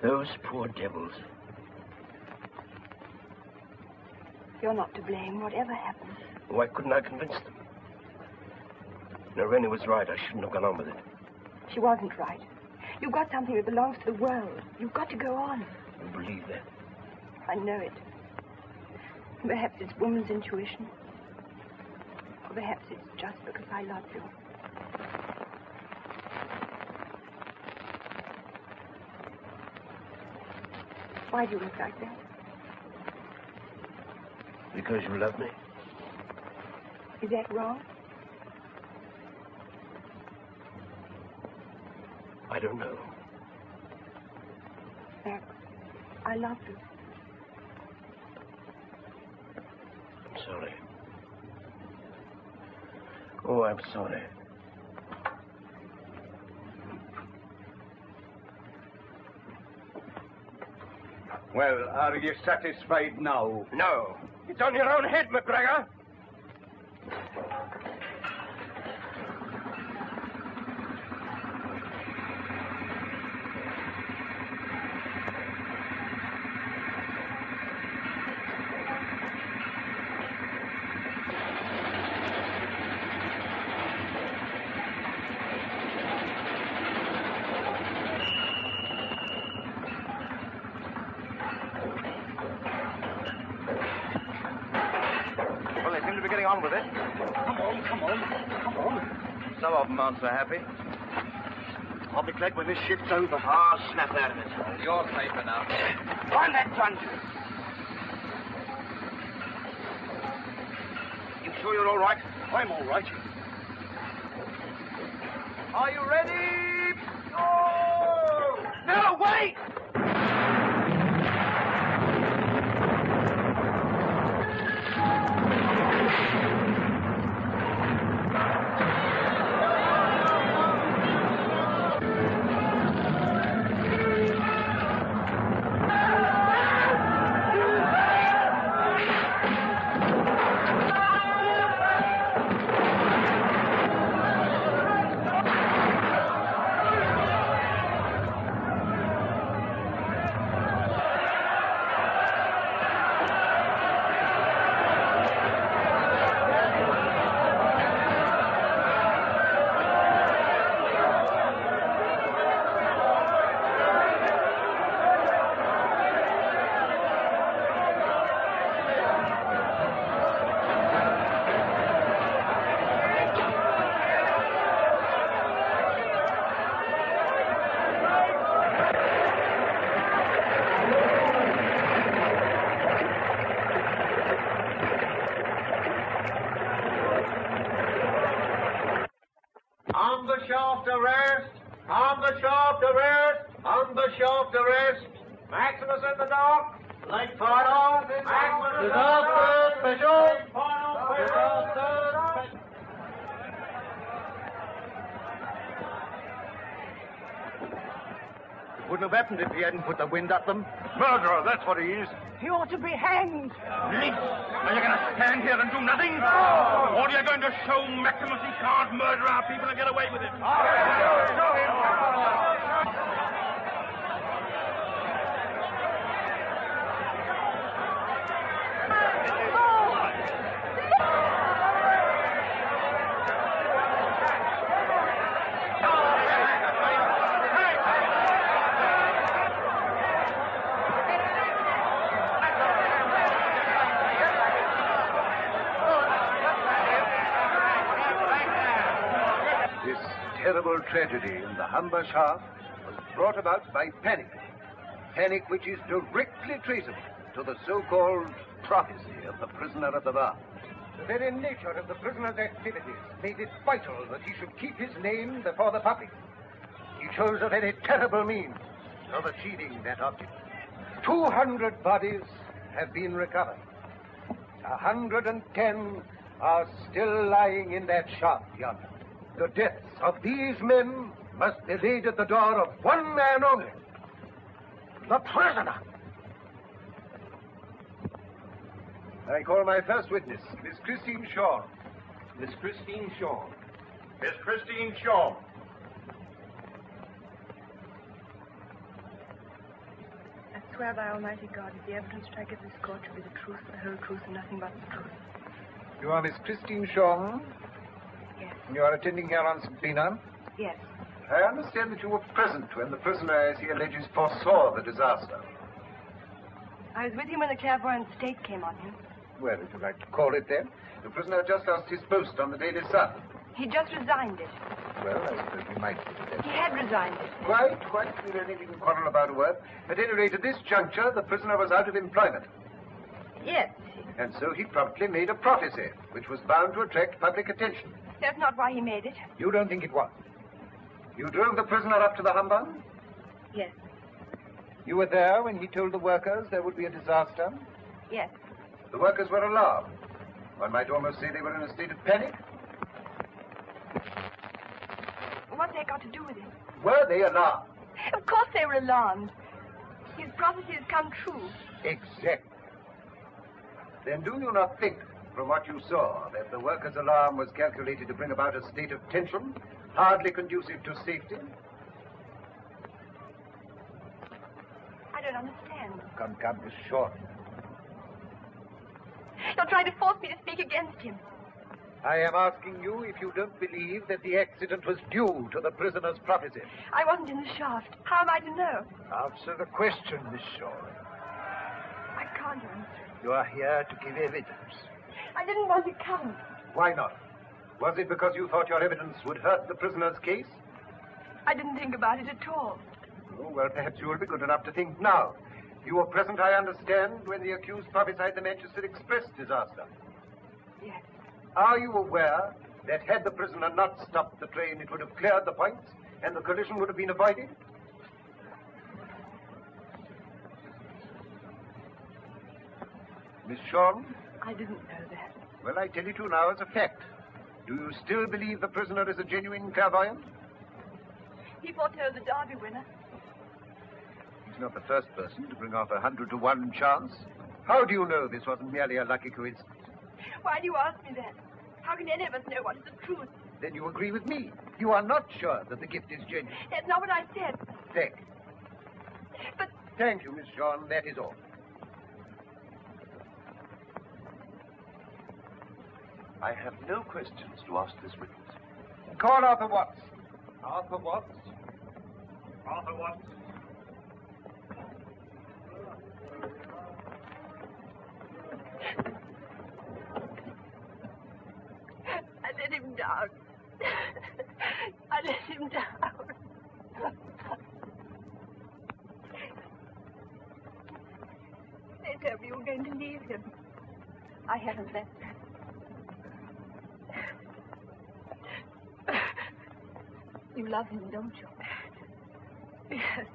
Those poor devils. You're not to blame, whatever happens. Why couldn't I convince them? Rennie was right. I shouldn't have gone on with it. She wasn't right. You've got something that belongs to the world. You've got to go on. You believe that? I know it. Perhaps it's woman's intuition. Or perhaps it's just because I love you. Why do you look like that? Because you love me. Is that wrong? I don't know. Max, I love you. sorry. Oh, I'm sorry. Well, are you satisfied now? No. It's on your own head, McGregor. On with it. Come on. Some of them aren't so happy. I'll be glad when this ship's over. Ah, snap out of it. You're safe enough. Find that gun. You sure you're all right? I'm all right. Are you ready? Oh! No, wait! On the shaft arrest! On the shaft arrest! On the shaft arrest! Maximus at the dock! Late final! Maximus disaster special! Disaster special! It wouldn't have happened if he hadn't put the wind up them. Murderer, that's what he is. He ought to be hanged. Lee, are you going to stand here and do nothing? Or are you going to show Maximus he can't murder our people and get away with it? This terrible tragedy in the Humber shaft was brought about by panic. Panic which is directly traceable to the so-called prophecy of the prisoner at the bar. The very nature of the prisoner's activities made it vital that he should keep his name before the public. He chose a very terrible means of achieving that object. 200 bodies have been recovered. 110 are still lying in that shaft yonder. The deaths of these men must be laid at the door of one man only. The prisoner. I call my first witness, Miss Christine Shaw. Miss Christine Shaw. Miss Christine Shaw. I swear by Almighty God, if the evidence which I give this court shall be the truth, the whole truth, and nothing but the truth. You are Miss Christine Shaw? Yes. You are attending here on subpoena? Yes. I understand that you were present when the prisoner, as he alleges, foresaw the disaster. I was with him when the clairvoyant state came on him. Well, if you like to call it then. The prisoner just lost his post on the Daily Sun. He just resigned it. Well, I suppose we might put it that. He had resigned it. Quite. We don't think we can quarrel about a word. At any rate, at this juncture, the prisoner was out of employment. Yes. And so he promptly made a prophecy, which was bound to attract public attention. That's not why he made it. You don't think it was? You drove the prisoner up to the Humber? Yes. You were there when he told the workers there would be a disaster? Yes. The workers were alarmed. One might almost say they were in a state of panic. What's that got to do with it? Were they alarmed? Of course they were alarmed. His prophecy has come true. Exactly. Then do you not think, from what you saw, that the workers' alarm was calculated to bring about a state of tension, hardly conducive to safety? I don't understand. Come, Miss Shaw. You're trying to force me to speak against him. I am asking you if you don't believe that the accident was due to the prisoner's prophecy. I wasn't in the shaft. How am I to know? Answer the question, Miss Shaw. I can't answer. You are here to give evidence. I didn't want to come. Why not? Was it because you thought your evidence would hurt the prisoner's case? I didn't think about it at all. Oh, well, perhaps you will be good enough to think now. You were present, I understand, when the accused prophesied the Manchester Express disaster. Yes. Are you aware that had the prisoner not stopped the train, it would have cleared the points and the collision would have been avoided? Miss Shawn? I didn't know that. Well, I tell it to you now as a fact. Do you still believe the prisoner is a genuine clairvoyant? He foretold the Derby winner. He's not the first person to bring off 100 to 1 chance. How do you know this wasn't merely a lucky coincidence? Why do you ask me that? How can any of us know what is the truth? Then you agree with me. You are not sure that the gift is genuine. That's not what I said. Thank you. But... Thank you, Miss Shawn. That is all. I have no questions to ask this witness. Call Arthur Watts. Arthur Watts? Arthur Watts. I let him down. I let him down. They told me you were going to leave him. I haven't left him. You love him, don't you? Yes.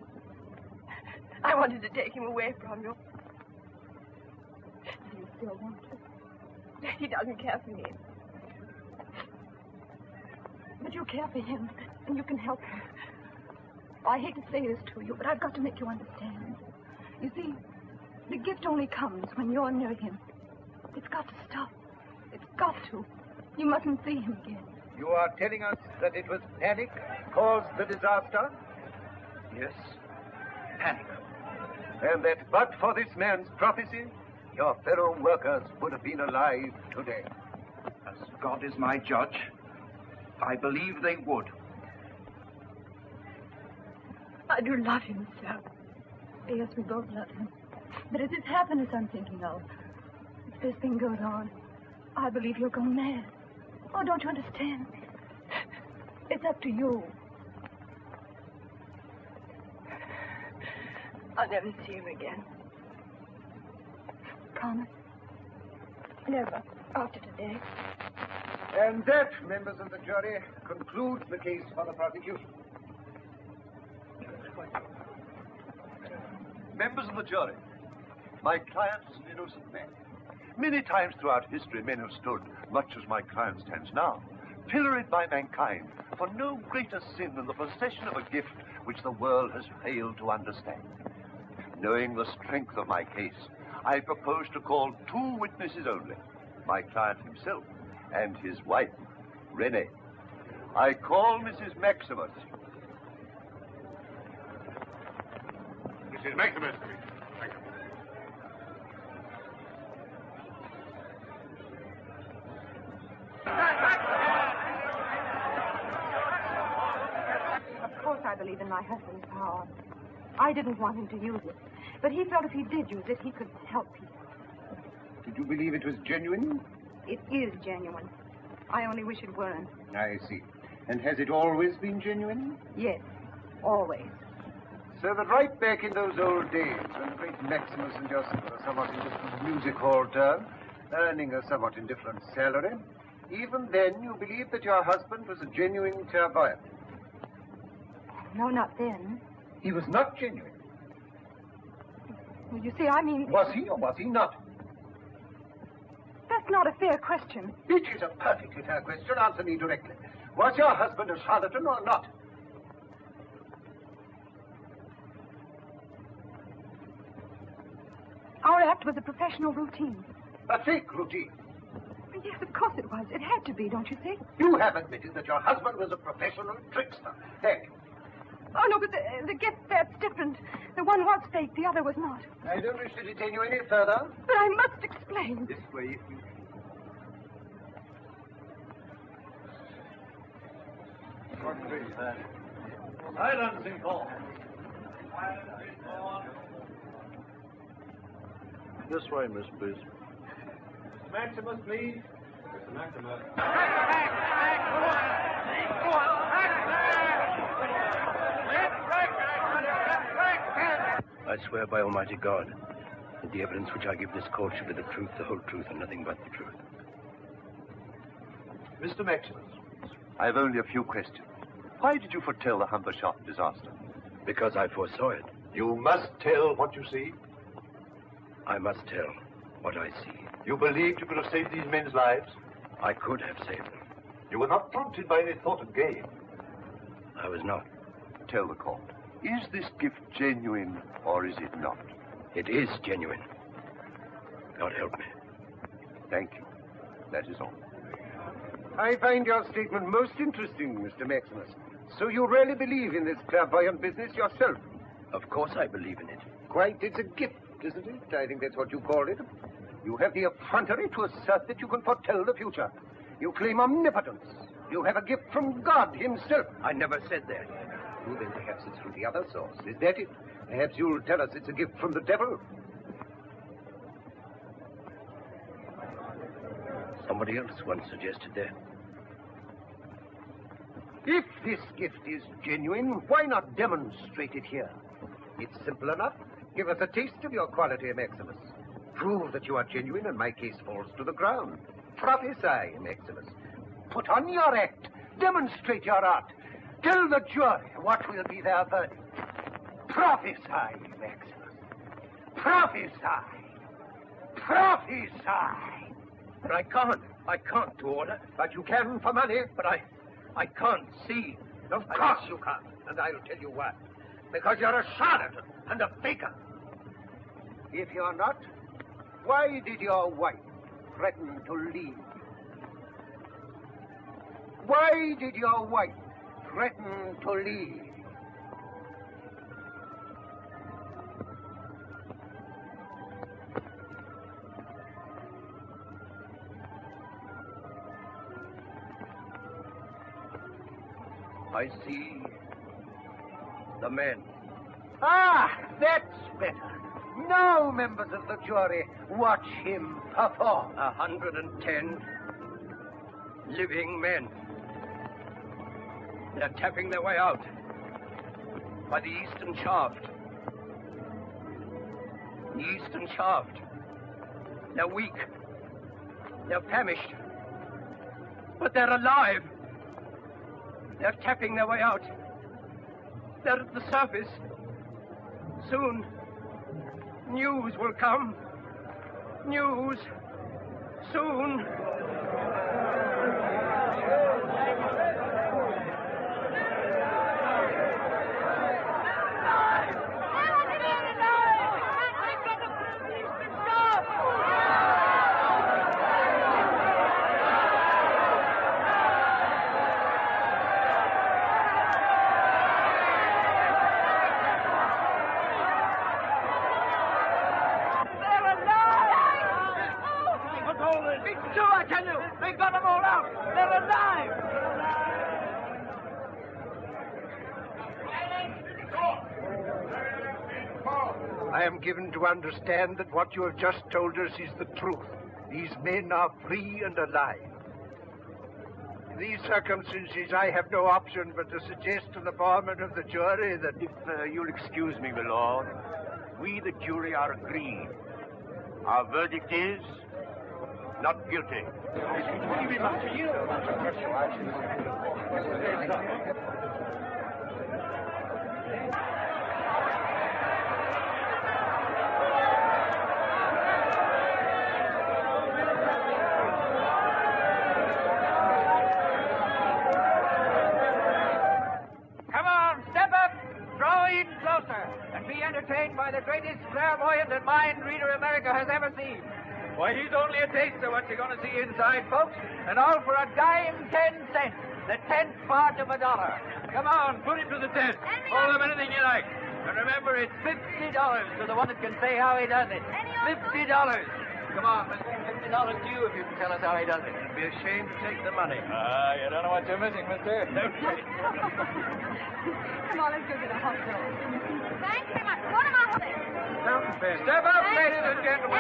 I wanted to take him away from you. Do you still want to? He doesn't care for me. But you care for him, and you can help him. I hate to say this to you, but I've got to make you understand. You see, the gift only comes when you're near him. It's got to stop. It's got to. You mustn't see him again. You are telling us that it was panic caused the disaster? Yes, panic. And that but for this man's prophecy, your fellow workers would have been alive today. As God is my judge, I believe they would. I do love him, sir. Yes, we both love him. But it's his happiness I'm thinking of. If this thing goes on, I believe he'll go mad. Oh, don't you understand? It's up to you. I'll never see him again. Promise? Never. After today. And that, members of the jury, concludes the case for the prosecution. Members of the jury, my client is an innocent man. Many times throughout history, men have stood, much as my client stands now, pilloried by mankind for no greater sin than the possession of a gift which the world has failed to understand. Knowing the strength of my case, I propose to call 2 witnesses only, my client himself and his wife, Renee. I call Mrs. Maximus. Mrs. Maximus. Of course I believe in my husband's power. I didn't want him to use it. But he felt if he did use it, he could help people. Did you believe it was genuine? It is genuine. I only wish it weren't. I see. And has it always been genuine? Yes, always. So that right back in those old days, when the great Maximus and yourself were somewhat indifferent music hall term, earning a somewhat indifferent salary, even then you believed that your husband was a genuine clairvoyant. No, not then. He was not genuine. Well, you see, I mean... Was he or was he not? That's That's not a fair question. It is a perfectly fair question. Answer me directly. Was your husband a charlatan or not? Our act was a professional routine. A fake routine. Yes, of course it was. It had to be, don't you see? You have admitted that your husband was a professional trickster. Thank you. Oh, no, but the gift, that's different. The one was fake, the other was not. I don't wish to detain you any further. But I must explain. This way, if you... Silence in court. This way, miss, please. Mr. Maximus, please. Mr. Maximus. I swear by Almighty God that the evidence which I give this court shall be the truth, the whole truth, and nothing but the truth. Mr. Maximus, I have only a few questions. Why did you foretell the Humber Shop disaster? Because I foresaw it. You must tell what you see. I must tell what I see. You believed you could have saved these men's lives? I could have saved them. You were not prompted by any thought of gain. I was not. Tell the court, is this gift genuine or is it not? It is genuine. God help me. Thank you. That is all. I find your statement most interesting, Mr. Maximus. So you really believe in this clairvoyant business yourself? Of course I believe in it. Quite. It's a gift, isn't it? I think that's what you call it. You have the effrontery to assert that you can foretell the future. You claim omnipotence. You have a gift from God himself. I never said that. Well, then perhaps it's from the other source. Is that it? Perhaps you'll tell us it's a gift from the devil. Somebody else once suggested that. If this gift is genuine, why not demonstrate it here? It's simple enough. Give us a taste of your quality, Maximus. Prove that you are genuine and my case falls to the ground. Prophesy, Maximus. Put on your act. Demonstrate your art. Tell the jury what will be their verdict. Prophesy, Maximus. Prophesy. Prophesy. But I can't. I can't do order. But you can for money. But I can't see. Of course you can't. And I'll tell you why. Because you're a charlatan and a faker. If you're not, why did your wife threaten to leave? Why did your wife threaten to leave? I see the men. Ah, that's better. Now, members of the jury, watch him perform. 110 living men. They're tapping their way out by the eastern shaft. The eastern shaft. They're weak. They're famished. But they're alive. They're tapping their way out. They're at the surface. Soon, news will come. News. Soon. I am given to understand that what you have just told us is the truth. These men are free and alive. In these circumstances, I have no option but to suggest to the foreman of the jury that if you'll excuse me, my lord, we, the jury, are agreed. Our verdict is not guilty. clairvoyant and mind reader America has ever seen. Why, he's only a taste of what you're going to see inside, folks, and all for a dime 10 cents, the 10th part of a dollar. Come on, put him to the test. Hold him anything you like. And remember, it's $50 to the one that can say how he does it. $50. Come on, we'll give $50 to you if you can tell us how he does it. It'd be a shame to take the money. You don't know what you're missing, mister. Okay. Come on, let's go to the hospital. Thanks very much. Go to my hospital. Step up, ladies and gentlemen.